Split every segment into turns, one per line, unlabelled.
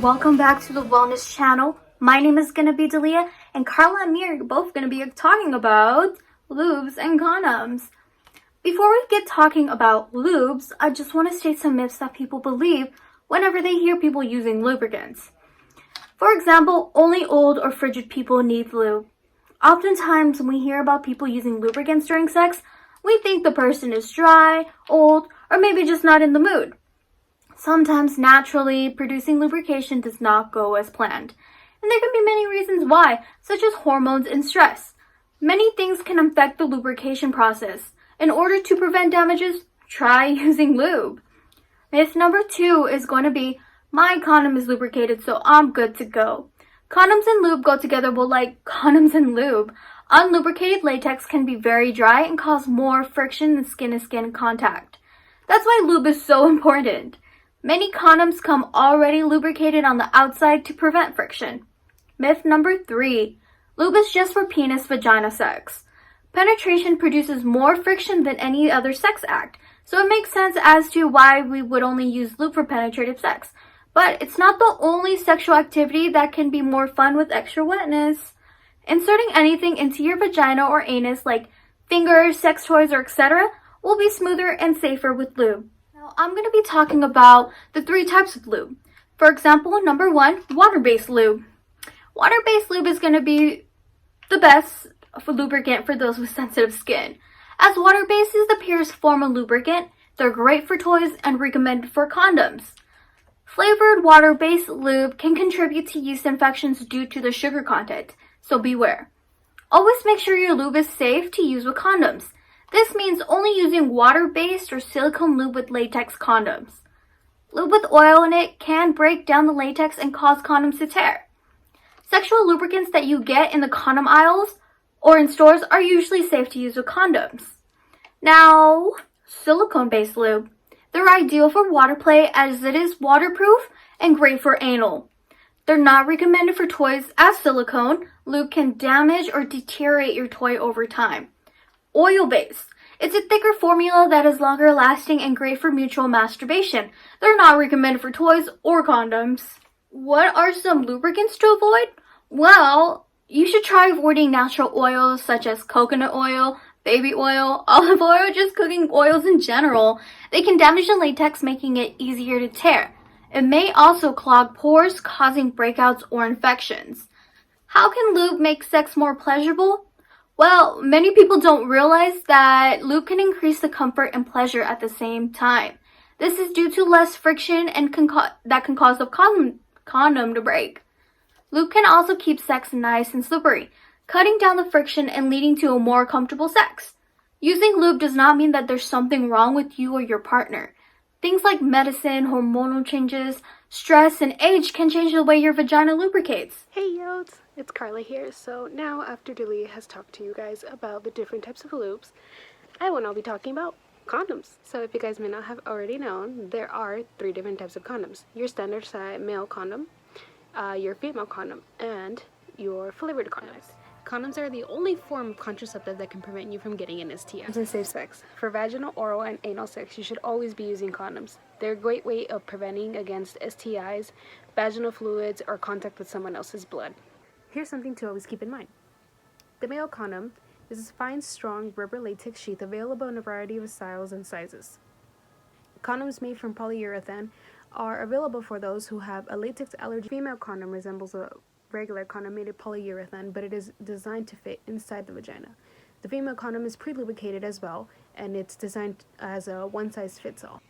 welcome back to the Wellness Channel. My name is gonna be Dalia, and Carla and me are both gonna be talking about lubes and condoms. Before we get talking about lubes, I just want to state some myths that people believe whenever they hear people using lubricants. For example, only old or frigid people need lube. Oftentimes, when we hear about people using lubricants during sex, we think the person is dry, old, or maybe just not in the mood. Sometimes naturally producing lubrication does not go as planned, and there can be many reasons why, such as hormones and stress. Many things can affect the lubrication process. In order to prevent damages, try using lube. Myth number 2 is going to be, my condom is lubricated so I'm good to go. Condoms and lube go together well like condoms and lube. Unlubricated latex can be very dry and cause more friction than skin-to-skin contact. That's why lube is so important. Many condoms come already lubricated on the outside to prevent friction. Myth number 3. Lube is just for penis-vagina sex. Penetration produces more friction than any other sex act, so it makes sense as to why we would only use lube for penetrative sex. But it's not the only sexual activity that can be more fun with extra wetness. Inserting anything into your vagina or anus like fingers, sex toys, or etc. will be smoother and safer with lube. Now, I'm going to be talking about the 3 types of lube. For example, number 1, water-based lube. Water-based lube is going to be the best lubricant for those with sensitive skin. As water bases the purest form of lubricant, they're great for toys and recommended for condoms. Flavored water-based lube can contribute to yeast infections due to the sugar content, so beware. Always make sure your lube is safe to use with condoms. This means only using water-based or silicone lube with latex condoms. Lube with oil in it can break down the latex and cause condoms to tear. Sexual lubricants that you get in the condom aisles or in stores are usually safe to use with condoms. Now, silicone-based lube. They're ideal for water play as it is waterproof and great for anal. They're not recommended for toys as silicone lube can damage or deteriorate your toy over time. Oil-based. It's a thicker formula that is longer lasting and great for mutual masturbation. They're not recommended for toys or condoms. What are some lubricants to avoid? Well, you should try avoiding natural oils such as coconut oil, baby oil, olive oil, just cooking oils in general. They can damage the latex, making it easier to tear. It may also clog pores, causing breakouts or infections. How can lube make sex more pleasurable? Well, many people don't realize that lube can increase the comfort and pleasure at the same time. This is due to less friction and that can cause the condom to break. Lube can also keep sex nice and slippery, cutting down the friction and leading to a more comfortable sex. Using lube does not mean that there's something wrong with you or your partner. Things like medicine, hormonal changes, stress, and age can change the way your vagina lubricates.
Hey yo, it's Carla here. So now after Dalia has talked to you guys about the different types of lubes, I will now be talking about condoms. So if you guys may not have already known, there are 3 different types of condoms. Your standard size male condom, your female condom, and your flavored condoms. Condoms are the only form of contraceptive that can prevent you from getting an STI. And safe sex. For vaginal, oral, and anal sex, you should always be using condoms. They're a great way of preventing against STIs, vaginal fluids, or contact with someone else's blood. Here's something to always keep in mind. The male condom is a fine, strong rubber latex sheath available in a variety of styles and sizes. Condoms made from polyurethane are available for those who have a latex allergy. Female condom resembles a regular condom made of polyurethane, but it is designed to fit inside the vagina. The female condom is pre-lubricated as well, and it's designed as a one-size-fits-all.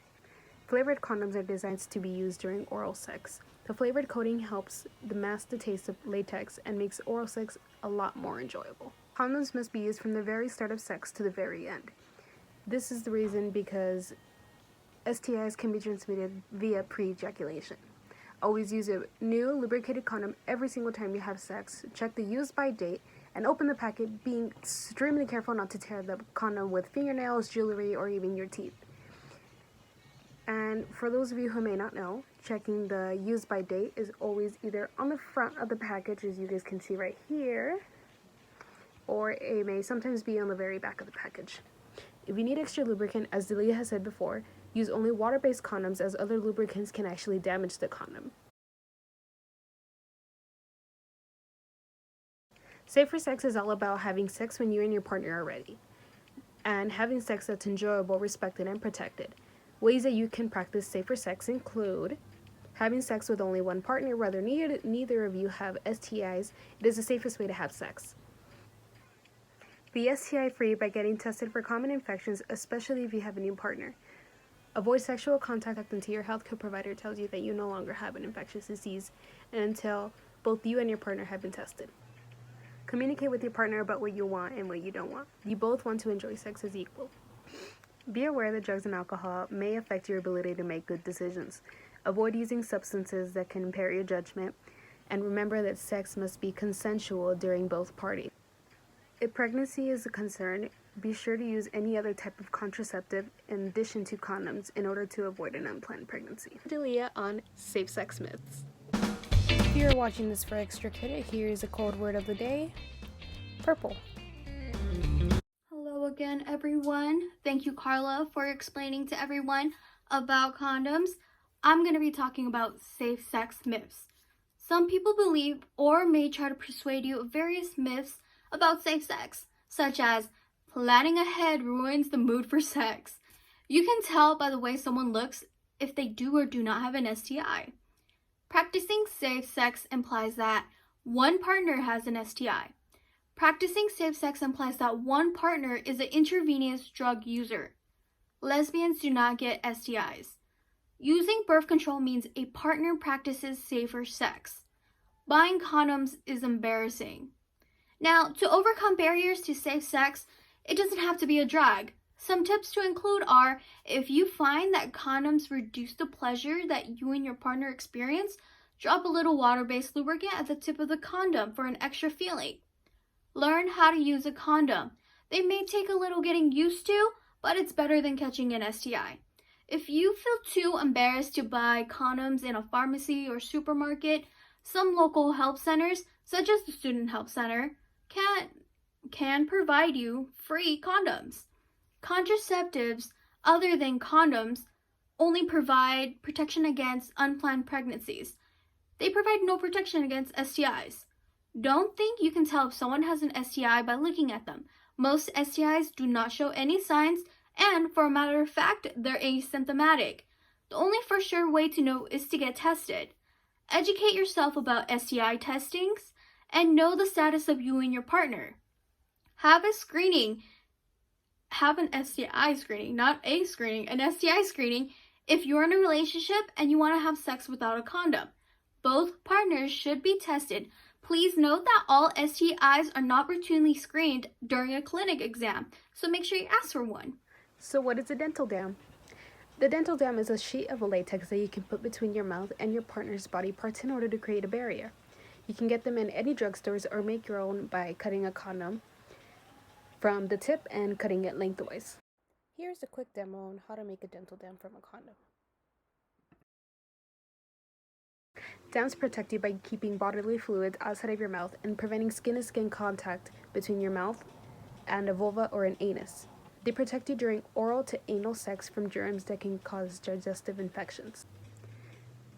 Flavored condoms are designed to be used during oral sex. The flavored coating helps mask the taste of latex and makes oral sex a lot more enjoyable. Condoms must be used from the very start of sex to the very end. This is the reason because STIs can be transmitted via pre-ejaculation. Always use a new lubricated condom every single time you have sex. Check the use by date and open the packet, being extremely careful not to tear the condom with fingernails, jewelry, or even your teeth. And for those of you who may not know, checking the use by date is always either on the front of the package, as you guys can see right here, or it may sometimes be on the very back of the package. If you need extra lubricant, as Delia has said before, use only water-based condoms, as other lubricants can actually damage the condom. Safer sex is all about having sex when you and your partner are ready, and having sex that's enjoyable, respected, and protected. Ways that you can practice safer sex include having sex with only one partner, whether neither of you have STIs. It is the safest way to have sex. Be STI free by getting tested for common infections, especially if you have a new partner. Avoid sexual contact until your healthcare provider tells you that you no longer have an infectious disease and until both you and your partner have been tested. Communicate with your partner about what you want and what you don't want. You both want to enjoy sex as equal. Be aware that drugs and alcohol may affect your ability to make good decisions. Avoid using substances that can impair your judgment, and remember that sex must be consensual during both parties. If pregnancy is a concern, be sure to use any other type of contraceptive in addition to condoms in order to avoid an unplanned pregnancy. Delia on safe sex myths. If you're watching this for extra credit, here's a code word of the day: purple.
Hello again, everyone. Thank you, Carla, for explaining to everyone about condoms. I'm going to be talking about safe sex myths. Some people believe or may try to persuade you of various myths about safe sex, such as planning ahead ruins the mood for sex. You can tell by the way someone looks if they do or do not have an STI. Practicing safe sex implies that one partner has an STI. Practicing safe sex implies that one partner is an intravenous drug user. Lesbians do not get STIs. Using birth control means a partner practices safer sex. Buying condoms is embarrassing. Now, to overcome barriers to safe sex, it doesn't have to be a drag. Some tips to include are, if you find that condoms reduce the pleasure that you and your partner experience, drop a little water-based lubricant at the tip of the condom for an extra feeling. Learn how to use a condom. They may take a little getting used to, but it's better than catching an STI. If you feel too embarrassed to buy condoms in a pharmacy or supermarket, some local help centers, such as the Student Help Center, can provide you free condoms. Contraceptives other than condoms only provide protection against unplanned pregnancies. They provide no protection against STIs. Don't think you can tell if someone has an STI by looking at them. Most STIs do not show any signs, and for a matter of fact, they're asymptomatic. The only for sure way to know is to get tested. Educate yourself about STI testings and know the status of you and your partner. Have an STI screening, not a screening, an STI screening if you're in a relationship and you want to have sex without a condom. Both partners should be tested. Please note that all STIs are not routinely screened during a clinic exam, so make sure you ask for one.
So what is a dental dam? The dental dam is a sheet of latex that you can put between your mouth and your partner's body parts in order to create a barrier. You can get them in any drugstores or make your own by cutting a condom from the tip and cutting it lengthwise. Here's a quick demo on how to make a dental dam from a condom. Dams protect you by keeping bodily fluids outside of your mouth and preventing skin-to-skin contact between your mouth and a vulva or an anus. They protect you during oral to anal sex from germs that can cause digestive infections.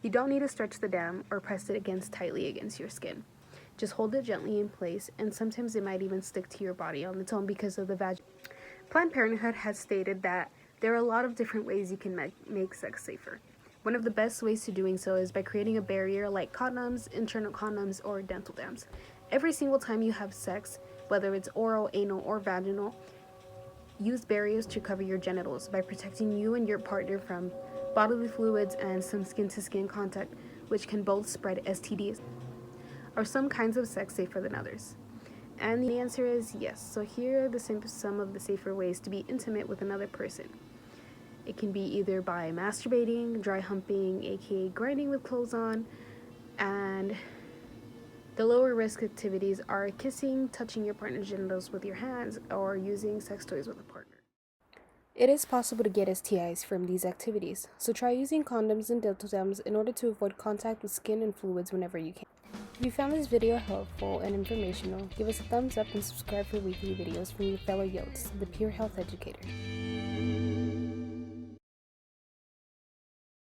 You don't need to stretch the dam or press it tightly against your skin. Just hold it gently in place, and sometimes it might even stick to your body on its own because of the vaginal. Planned Parenthood has stated that there are a lot of different ways you can make sex safer. One of the best ways to doing so is by creating a barrier like condoms, internal condoms, or dental dams. Every single time you have sex, whether it's oral, anal, or vaginal, use barriers to cover your genitals by protecting you and your partner from bodily fluids and some skin-to-skin contact, which can both spread STDs. Are some kinds of sex safer than others? And the answer is yes. So here are some of the safer ways to be intimate with another person. It can be either by masturbating, dry humping, aka grinding with clothes on, and the lower risk activities are kissing, touching your partner's genitals with your hands, or using sex toys with a partner. It is possible to get STIs from these activities, so try using condoms and dental dams in order to avoid contact with skin and fluids whenever you can. If you found this video helpful and informational, give us a thumbs up and subscribe for weekly videos from your fellow Yotes, the Pure Health Educator.